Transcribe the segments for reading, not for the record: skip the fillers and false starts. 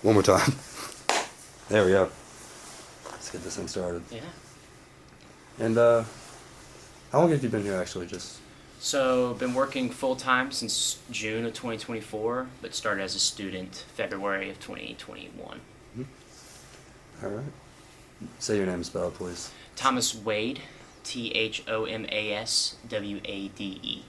One more time. There we go. Let's get this thing started. Yeah. And how long have you been here actually? Just So, been working full time since June of 2024, but started as a student February of 2021. all right. Say your name spelled, please. Thomas Wade, Thomas Wade.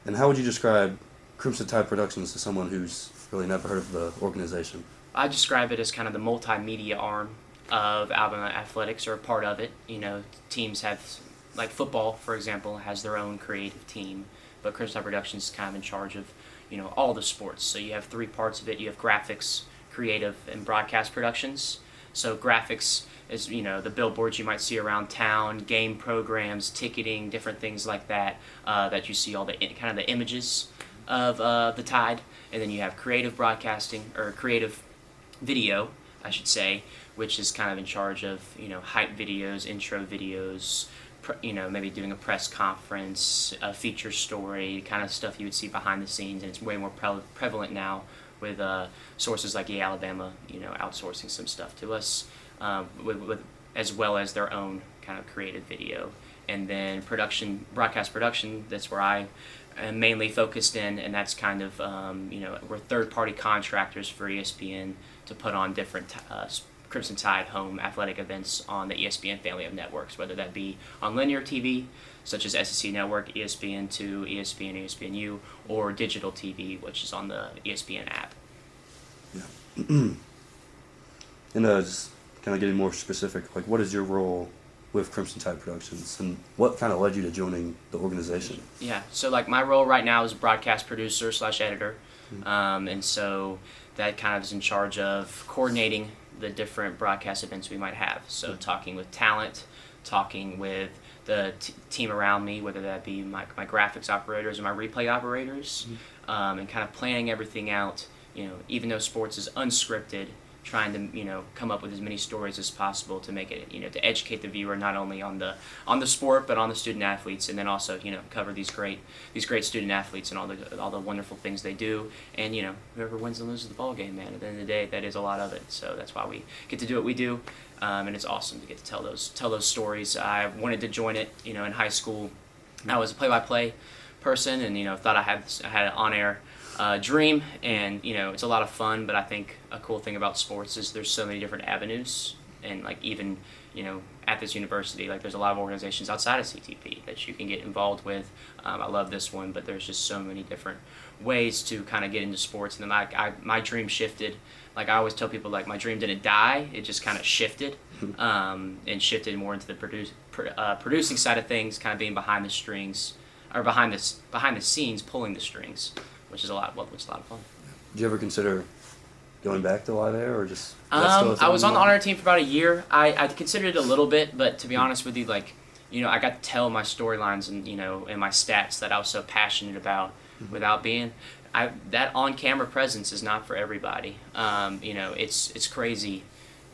And how would you describe Crimson Tide Productions to someone who's really never heard of the organization? I describe it as kind of the multimedia arm of Alabama Athletics, or a part of it. You know, teams have, like football, for example, has their own creative team, but Crimson Tide Productions is kind of in charge of, you know, all the sports. So you have three parts of it. You have graphics, creative, and broadcast productions. So graphics is, you know, the billboards you might see around town, game programs, ticketing, different things like that, that you see all the kind of the images of the Tide. And then you have creative broadcasting, or creative video, I should say, which is kind of in charge of, you know, hype videos, intro videos, you know, maybe doing a press conference, a feature story, kind of stuff you would see behind the scenes. And it's way more prevalent now with sources like Alabama, you know, outsourcing some stuff to us, with as well as their own kind of creative video. And then broadcast production, that's where I am mainly focused in, and that's kind of, you know, we're third-party contractors for ESPN to put on different Crimson Tide home athletic events on the ESPN family of networks, whether that be on linear TV, such as SEC Network, ESPN2, ESPN, ESPNU, or digital TV, which is on the ESPN app. Yeah. And just kind of getting more specific, like what is your role with Crimson Tide Productions, and what kind of led you to joining the organization? Yeah, so like my role right now is broadcast producer / editor, and so that kind of is in charge of coordinating the different broadcast events we might have. So talking with talent, talking with the team around me, whether that be my graphics operators or my replay operators, and kind of planning everything out. You know, even though sports is unscripted, trying to, you know, come up with as many stories as possible to make it, you know, to educate the viewer not only on the sport but on the student athletes, and then also, you know, cover these great student athletes and all the wonderful things they do. And, you know, whoever wins and loses the ball game, man, at the end of the day, that is a lot of it. So that's why we get to do what we do, and it's awesome to get to tell those stories. I wanted to join it, you know, in high school. I was a play-by-play person, and, you know, thought I had an on-air dream, and, you know, it's a lot of fun. But I think a cool thing about sports is there's so many different avenues, and like even, you know, at this university, like there's a lot of organizations outside of CTP that you can get involved with. I love this one, but there's just so many different ways to kind of get into sports. And then my dream shifted. Like I always tell people, like my dream didn't die; it just kind of shifted, and shifted more into the producing side of things, kind of being behind the strings, or behind the scenes, pulling the strings, which is a lot of fun. Did you ever consider going back to live air, or just? I was on the honor team for about a year. I considered it a little bit, but to be honest with you, like, you know, I got to tell my storylines and, you know, and my stats that I was so passionate about, without being. That on-camera presence is not for everybody. You know, it's crazy.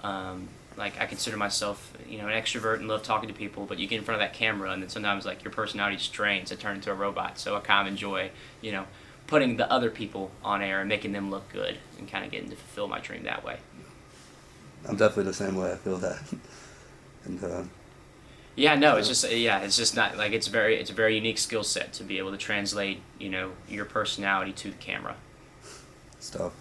Like I consider myself, you know, an extrovert and love talking to people, but you get in front of that camera and then sometimes like your personality just drains to turn into a robot. So I kind of enjoy, you know, putting the other people on air and making them look good, and kind of getting to fulfill my dream that way. I'm definitely the same way. I feel that. And yeah, no, it's just not like it's a very unique skill set to be able to translate, you know, your personality to the camera. stuff.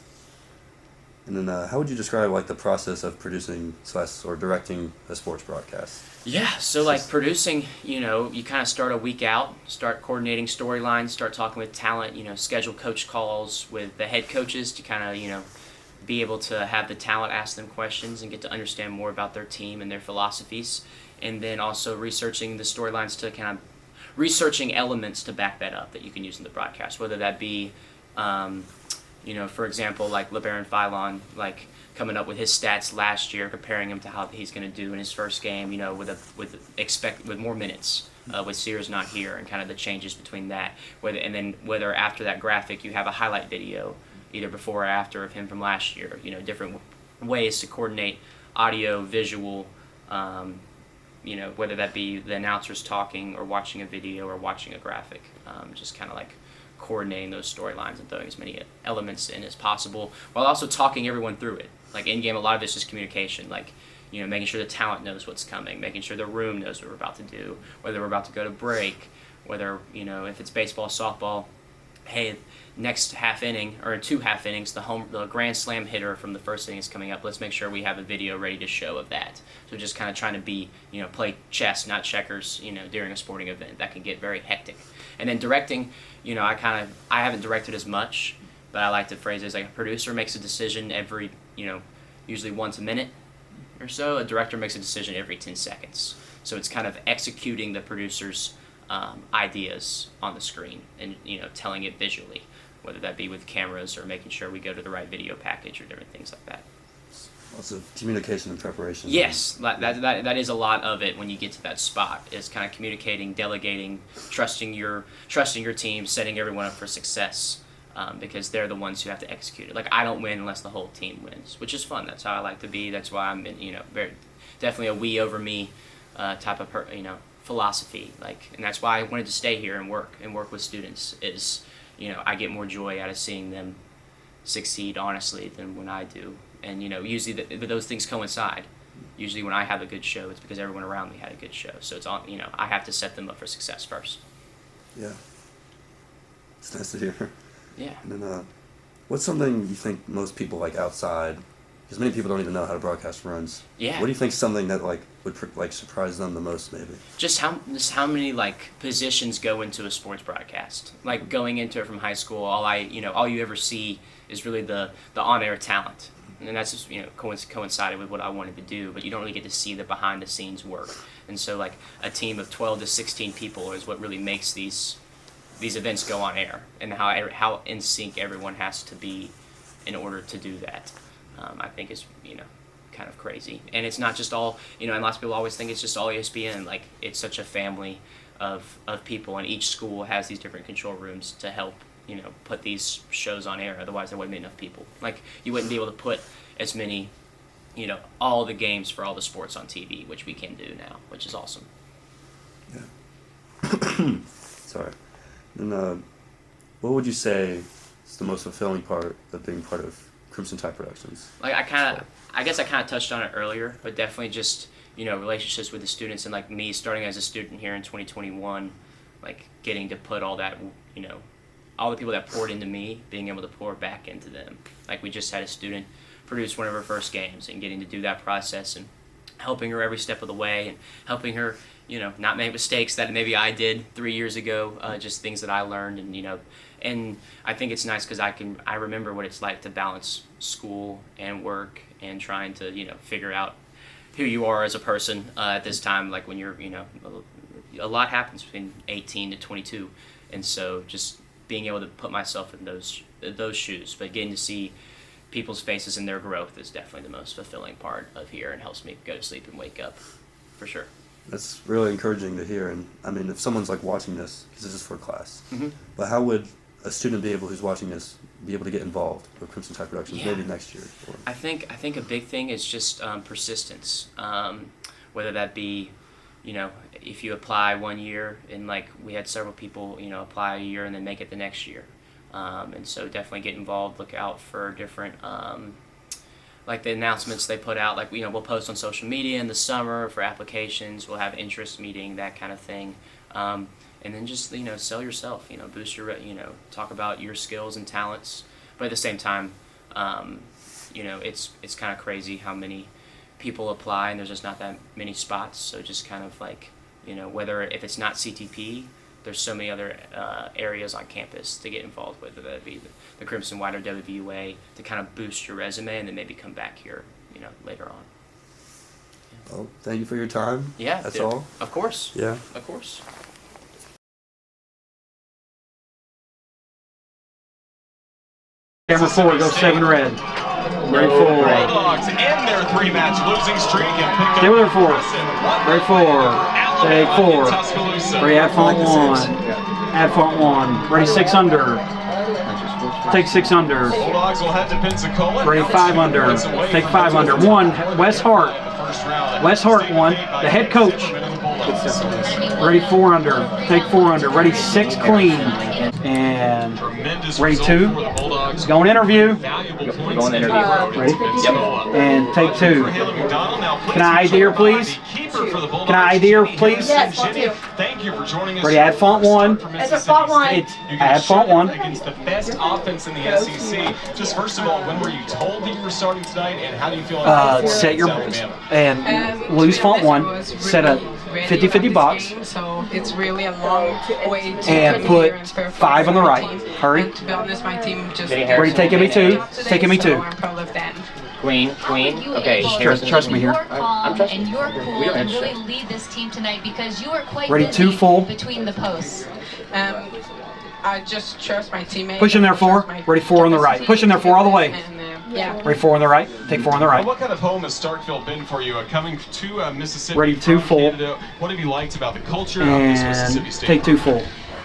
And then how would you describe like the process of producing / or directing a sports broadcast? Yeah, so like producing, you know, you kind of start a week out, start coordinating storylines, start talking with talent, you know, schedule coach calls with the head coaches to kind of, you know, be able to have the talent ask them questions and get to understand more about their team and their philosophies. And then also researching the storylines to kind of researching elements to back that up that you can use in the broadcast, whether that be, you know, for example, like LeBaron Philon, like coming up with his stats last year, comparing him to how he's going to do in his first game, you know, with more minutes, with Sears not here, and kind of the changes between that. Whether after that graphic you have a highlight video, either before or after of him from last year, you know, different ways to coordinate audio, visual, you know, whether that be the announcers talking or watching a video or watching a graphic, just kind of like coordinating those storylines and throwing as many elements in as possible, while also talking everyone through it. Like in game, a lot of it's just communication. Like, making sure the talent knows what's coming, making sure the room knows what we're about to do, whether we're about to go to break, whether, if it's baseball, softball, hey, next half inning or 2 half innings, the grand slam hitter from the first inning is coming up. Let's make sure we have a video ready to show of that. So just kind of trying to be, play chess, not checkers, during a sporting event. That can get very hectic. And then directing, I haven't directed as much, but I like to phrase it as like a producer makes a decision every, usually once a minute or so. A director makes a decision every 10 seconds. So it's kind of executing the producer's ideas on the screen and telling it visually, whether that be with cameras or making sure we go to the right video package or different things like that. Lots of communication and preparation. Yes, that is a lot of it when you get to that spot, is kind of communicating, delegating, trusting your team, setting everyone up for success, because they're the ones who have to execute it. Like, I don't win unless the whole team wins, which is fun. That's how I like to be. That's why I'm very definitely a we over me type of philosophy. And that's why I wanted to stay here and work with students. Is I get more joy out of seeing them succeed honestly than when I do. And usually those things coincide. Usually when I have a good show, it's because everyone around me had a good show. So it's on. I have to set them up for success first. Yeah, it's nice to hear. Yeah. And then, what's something you think most people like outside? Because many people don't even know how to broadcast runs. Yeah. What do you think something that would surprise them the most, maybe? Just how many positions go into a sports broadcast. Like going into it from high school, all you ever see is really the on-air talent, and that's just coincided with what I wanted to do. But you don't really get to see the behind-the-scenes work. And so a team of 12 to 16 people is what really makes these events go on air, and how in sync everyone has to be in order to do that. I think is kind of crazy. And it's not just all, and lots of people always think it's just all ESPN. Like, it's such a family of people, and each school has these different control rooms to help put these shows on air. Otherwise there wouldn't be enough people. Like, you wouldn't be able to put as many all the games for all the sports on TV, which we can do now, which is awesome. Yeah. Sorry. And what would you say is the most fulfilling part of being part of Crimson Tide Productions? Like, I guess I kind of touched on it earlier, but definitely just relationships with the students, and me starting as a student here in 2021, getting to put all that, all the people that poured into me, being able to pour back into them. We just had a student produce one of her first games, and getting to do that process and helping her every step of the way, and helping her not make mistakes that maybe I did 3 years ago, just things that I learned. And I think it's nice because I remember what it's like to balance school and work and trying to figure out who you are as a person at this time. Like, when you're a lot happens between 18 to 22, and so just being able to put myself in those shoes, but getting to see people's faces and their growth is definitely the most fulfilling part of here, and helps me go to sleep and wake up, for sure. That's really encouraging to hear. And I mean, if someone's watching this, because this is for class, mm-hmm. but how would a student who's watching this be able to get involved with Crimson Tide Productions maybe next year? I think a big thing is just persistence. Whether that be, if you apply 1 year, and we had several people, apply a year and then make it the next year. And so definitely get involved. Look out for different, the announcements they put out. We'll post on social media in the summer for applications. We'll have interest meeting, that kind of thing. And then just, sell yourself, boost your, talk about your skills and talents. But at the same time, it's kind of crazy how many people apply, and there's just not that many spots. So just kind of whether, if it's not CTP, there's so many other areas on campus to get involved with, whether that be the Crimson White or WVUA, to kind of boost your resume and then maybe come back here, later on. Well, thank you for your time. Yeah. That's all? Of course. Yeah. Of course. Camera 4, go 7 red. Ready 4. Bulldogs end their 3-match losing streak and pick up. Stay with her 4. Ready 4. Take 4. Ready add font 1. Add font 1. Ready 6 under. Take 6 under. Bulldogs will head to Pensacola. Ready 5 under. Take 5 under. 1. Wes Hart. Wes Hart 1. The head coach. Ready 4 under. Take 4 under. Ready 6 clean. And ready 2. Going interview. Going interview. Ready? Yep. And take 2. Can I ID her, please? Can I ID her, please? Yes, font 2. Thank you for joining us. Ready, add font 1. It's a font 1. It's add font 1. Against the best offense in the SEC. Just first of all, when were you told that you were starting tonight, and how do you feel about Set your Alabama? and lose font 1. Set a 50-50 box. So it's really a long way to And come here put and perform 5 on the for right. team. Hurry. And to be honest, my team just Ready, take me 2. Take me 2. So I'm proud of that. Queen. Okay. Trust me here. I'm trusting and you. you're We cool don't and have really to. lead this team tonight because you are quite Ready, busy 2 full. between the posts. I just trust my teammates. Push in there, I trust 4. my Ready, 4 on the right. capacity. Push in there, 4 all the way. And, yeah. Ready, 4 on the right. Take 4 on the Well, right. what kind of home has Starkville been for you? Coming to Mississippi. Ready, 2 from full. Canada, what have you liked about the culture of this Mississippi And State? take 2 full.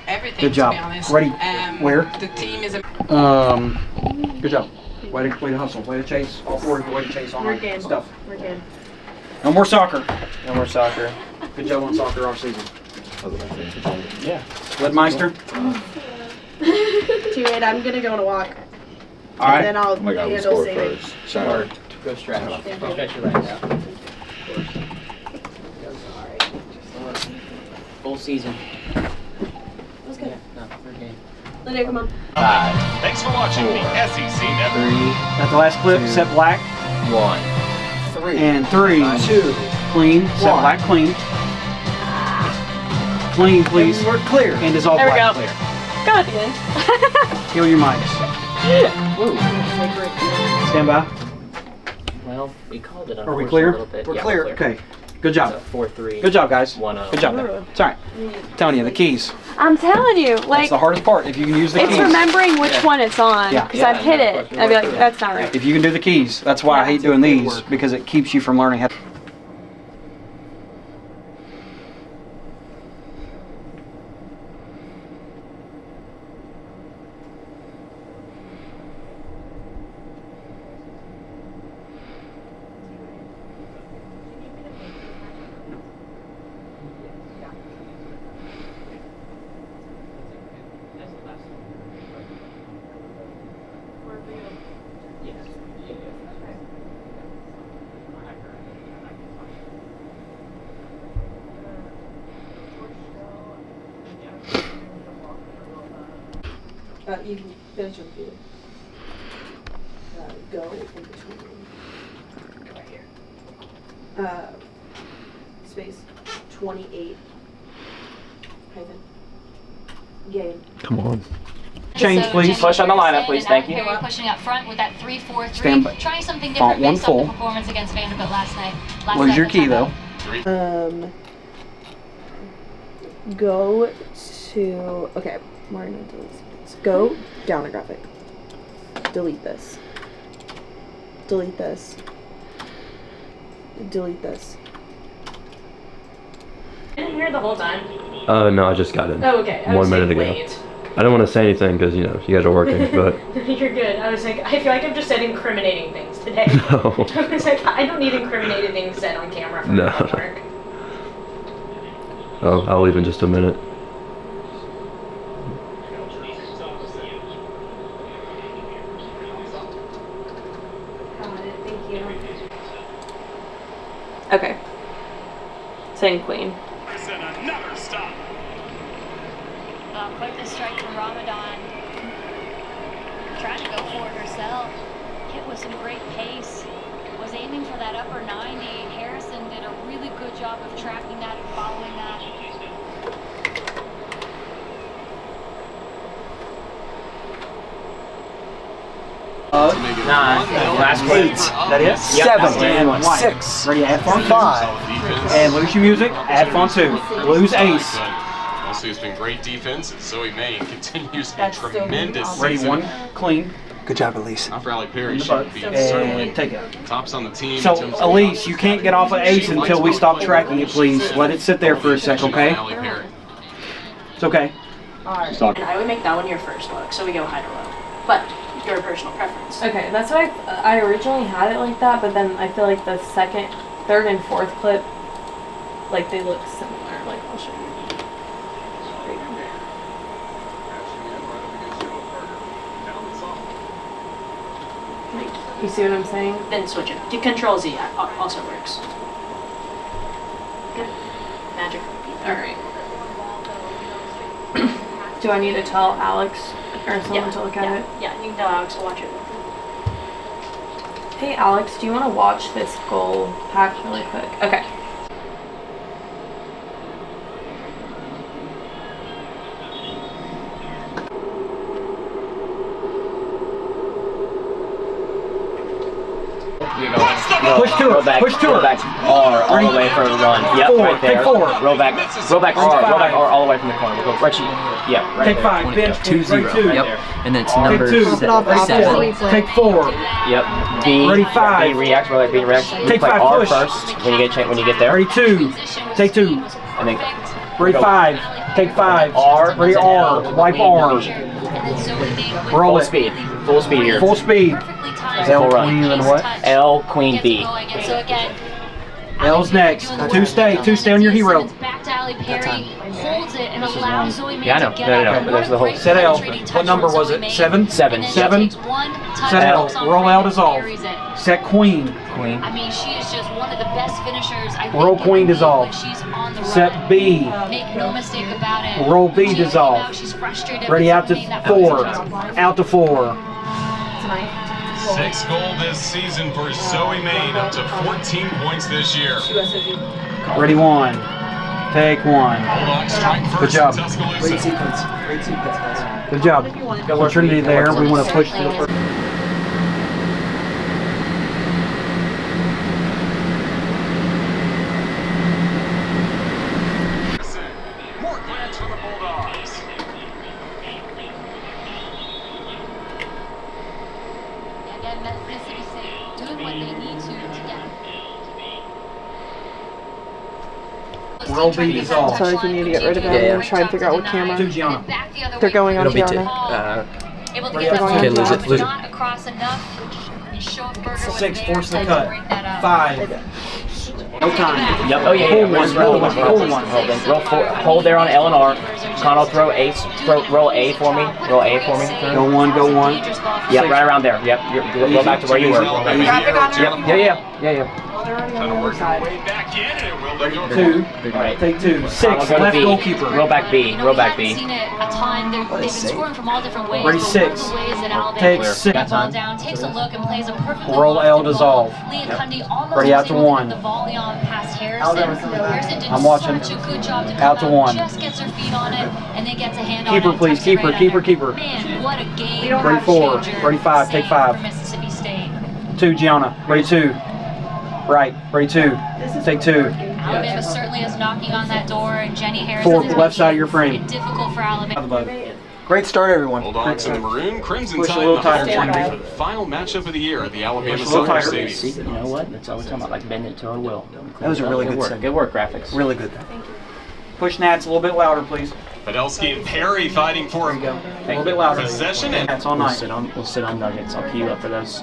Everything, Good job. to be honest. Ready, where? The team is a Good job. Way to hustle. Way to chase. All 4 of you. Way to chase on our stuff. We're good. No more soccer. No more soccer. Good job on soccer all season. Yeah. Ledmeister. Too late. I'm gonna go on a walk. All right. Then I'll handle saving. Go stretch. Go stretch your legs out. Full season. Let's go. No, we're game. Lydia, come on. 5, Thanks for watching the SEC Network. 3, That's the last clip. 2, Set black. 1. And 3. 2. Clean. Set black. Clean. Clean, please. We're clear. And is all There we black. go. Clear. Go at the end. Heal your mics. Stand by. Well, we called it. Are we unfortunately, clear? a little bit. Yeah, we're Okay. Good job. 4-3. Good job, guys. 1-0. Good job there. It's all right. Telling you, the keys. I'm telling you, That's like, the hardest part. If you can use the it's keys. remembering which one it's on. Yeah. Because I've hit it. And I'd be like, that's not right. If you can do the keys. That's why I hate doing these, because it keeps you from learning how to. You can finish with you. Go in between. Right here. Space 28. Hyphen. Game. Come on. Change, So please. Jenny Push on the lineup, Harrison please. and Thank you. Perry pushing up front with that 3-4-3. Stand by. Trying something Font different one based full. on the performance against Vanderbilt last night. Where's your key, though? Go to. Okay, we're gonna delete this. Go down a graphic. Delete this. Delete this. Delete this. Been here the whole time? No, I just got in. Oh, okay. 1 minute ago. I don't want to say anything because, you guys are working, but You're good. I was like, I feel like I've just said incriminating things today. no. I was like, I don't need incriminating things said on camera for No. my work. Oh, I'll leave in just a minute. Got it. Thank you. Okay. Saying queen. Another stop. Quite the strike from Ramadan. Trying to go for it herself. Hit with some great pace. Was aiming for that upper 90. Harrison did a really good job of tracking that and following that. Last clip. That it? Yep. 7. And white. 6. Ready, add font 5. And lose your music, add font 2. Lose ace. Also, it's been great defense. Zoe May continues a tremendous Ready, season. 1 clean. Good job, Elise. Not for Allie Perry. She would be certainly And take it. tops on the team. So, in terms of Elise, you can't get off of ace until we stop tracking it, please. Let it sit there for a sec, okay? Allie Perry. It's okay. Alright. And I would make that one your first look, so we go high to low. But your personal preference. Okay, that's why I originally had it like that, but then I feel like the second, third, and fourth clip, like they look similar. I'll show you. Right under. You see what I'm saying? Then switch it. Control Z also works. Good. Magic. Alright. Do I need to tell Alex or someone to look at it? Yeah, you can tell Alex to watch it. Hey Alex, do you want to watch this goal pack really quick? Okay. Push to Roll her. back. Push to roll her. back R all the way for a run. Yep, Four, right there. take four. Roll back R. Roll back R all the way from the corner. We'll go right. Yep, right Take there. 5. Bench. 2-0. Ready 2. Yep. And then it's number Take 2. seven. Take 4. Yep. B. Ready 5. B reacts. Roll like B reacts. Take Play 5, R push. first when you get there. Ready 2. Take 2. And then Ready go. 5. Take 5. R. Ready R. Wipe R. Roll Full it. speed. Full speed here. Full speed. L queen and what? L queen B. So again, L's next. 2 stay. 2 stay on your hero. back to Ali Perry, holds it and allows Zoe May Yeah, I know. to get No, up. but that's the whole. Set L. What number was it? 7? 7. 7. Set L. Roll L dissolve. Set queen. Queen. I mean, she is just one of the best finishers. I think Roll in the queen league dissolve. when she's on the Set run. B. Make no mistake about it. Roll B She came dissolve. out, she's frustrated Ready with out to something that 4. was Out to 4. 6th goal this season for Zoe Main, up to 14 points this year. Ready 1. Take 1. Bulldogs strike Good first job. in Tuscaloosa. Good job. Got Trinity there. We want to push to the first. More grants for the Bulldogs. Again, Mississippi State doing what they need to get. Roll B dissolve. Sorry if you need to get rid of it. I'm gonna try and figure out what camera. 2 Gianna. Back the other They're way. going on It'll be two. Gianna. Able to Ready get up, that okay, one lose it, off, lose it. not across enough. And Schoenberger was 6. there Force the to cut. break that up. 5. No time. Yep. Oh yeah. Pull Yeah. one, Just pull roll one, roll pull one. one. Hold then. Roll four. Hold there on L and R. Connell, throw A. Roll A for me. Roll A for me. Go 1. Go 1. Yep. Right around there. Yep. Go back to where you were. Traffic Yep. Yeah. That'll work our way back in, and it will go 2. Right. Take 2. I'll 6. go to Left B. goalkeeper. Roll back B. You know, Roll we back haven't B. seen it a ton. They've been scoring from all different ways. Ready, but 6. One of the ways that Alabama Take puts 6. the ball down, takes a look, and plays a perfectly Roll locked L ball. dissolve. Leah Cundy almost Ready, was out to able to 1. get the volley on past Harrison. Harrison did I'm watching. such a good job to come Out to 1. just gets her feet on it, and then gets a hand Keeper, on it. please. tucks it Keeper, right keeper, under. keeper. Man, what a game. Ready 4. Ready 5. Take 5. For Mississippi State. 2 Gianna. Ready 2. Right. Ready 2. Take 2. Alabama certainly is knocking on that door, and Jenny Harrison 4. is Left side of your making frame. it difficult for Alabama. Great start, everyone. Bulldogs in the maroon, Crimson Push a Tide little in the tighter, home Trinity. for the final matchup of the year at the Alabama Push a little Soccer tighter. See, Stadium. you know what? That's all we're talking about. Like bending it to our will. That was a really good work. set. Good work, graphics. Really good. Push Nats a little bit louder, please. Podolski and Perry fighting for There you go. A Thank little you. bit louder. possession, and That's all We'll night. sit on nuggets. I'll cue you up for those.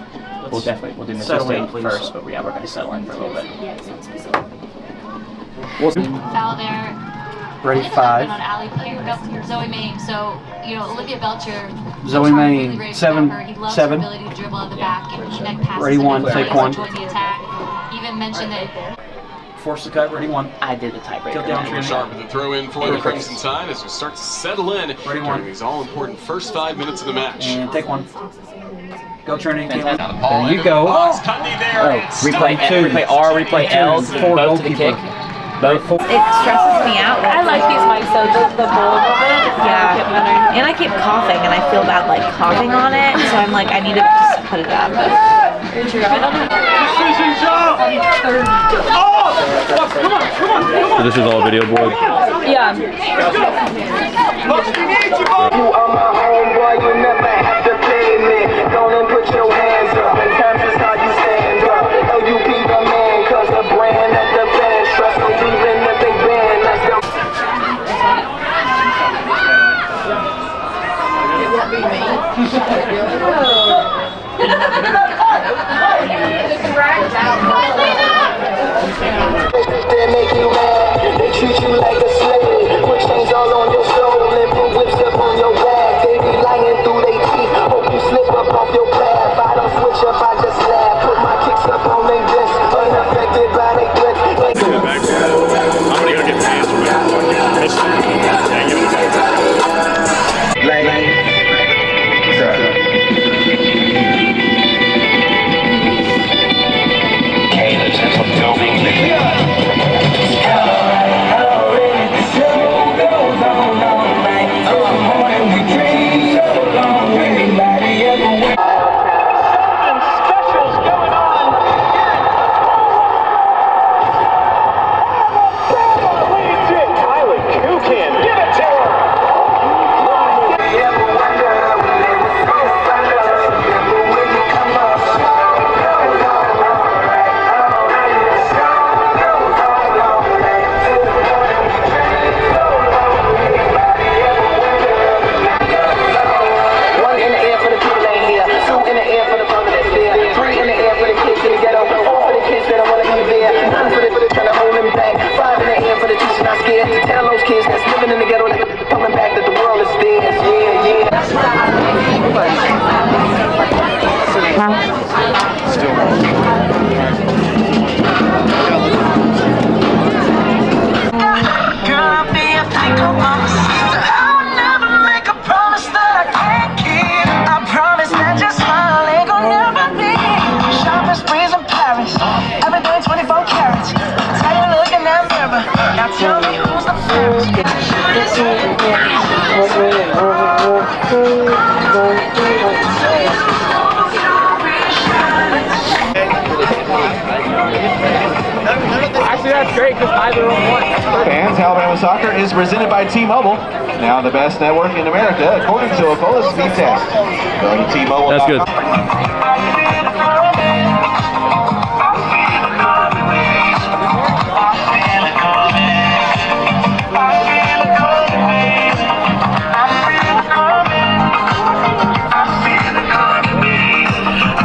We'll do Settle Mississippi in, please. first, but yeah, we're gonna settle in for a little bit. Foul there. Ready I think it might have 5. been on Ali Perry, no, Zoe Main. So, you know, Olivia Belcher. Zoe trying to Main, really raise 7, her. He loves 7. her ability to dribble at the back and connect passes. Ready, and 1, plays take to 1. join the attack. Even mentioned that Force the cut. Ready 1. I did the tiebreaker. Tilt down, Taylor Sharp with the throw in for the Crimson Tide as we start to settle in Ready, one. during these all-important first 5 minutes of the match. And take 1. Go Trinity. Fantastic. There you go. Cundy there. Oh, and replay, stopped. replay R, replay L, to Four both to the goalkeeper. kick. Both. It stresses me out. I like these mics though, the bold of it. Yeah. And I keep coughing and I feel bad like coughing on it, so I'm like, I need to just put it up. So this is all video board. Yeah. You are my homeboy, you never have to pay me. Don't put your hands up, in times is how you stand up. Oh, you be the man, cause the brand at the fans trust them even if they ban. Let's go. It won't be me. They make you mad, they treat you like a slave. Fans, Alabama Soccer is presented by T-Mobile. Now the best network in America, according to a Full Speed test. Go to T-Mobile.com. That's good.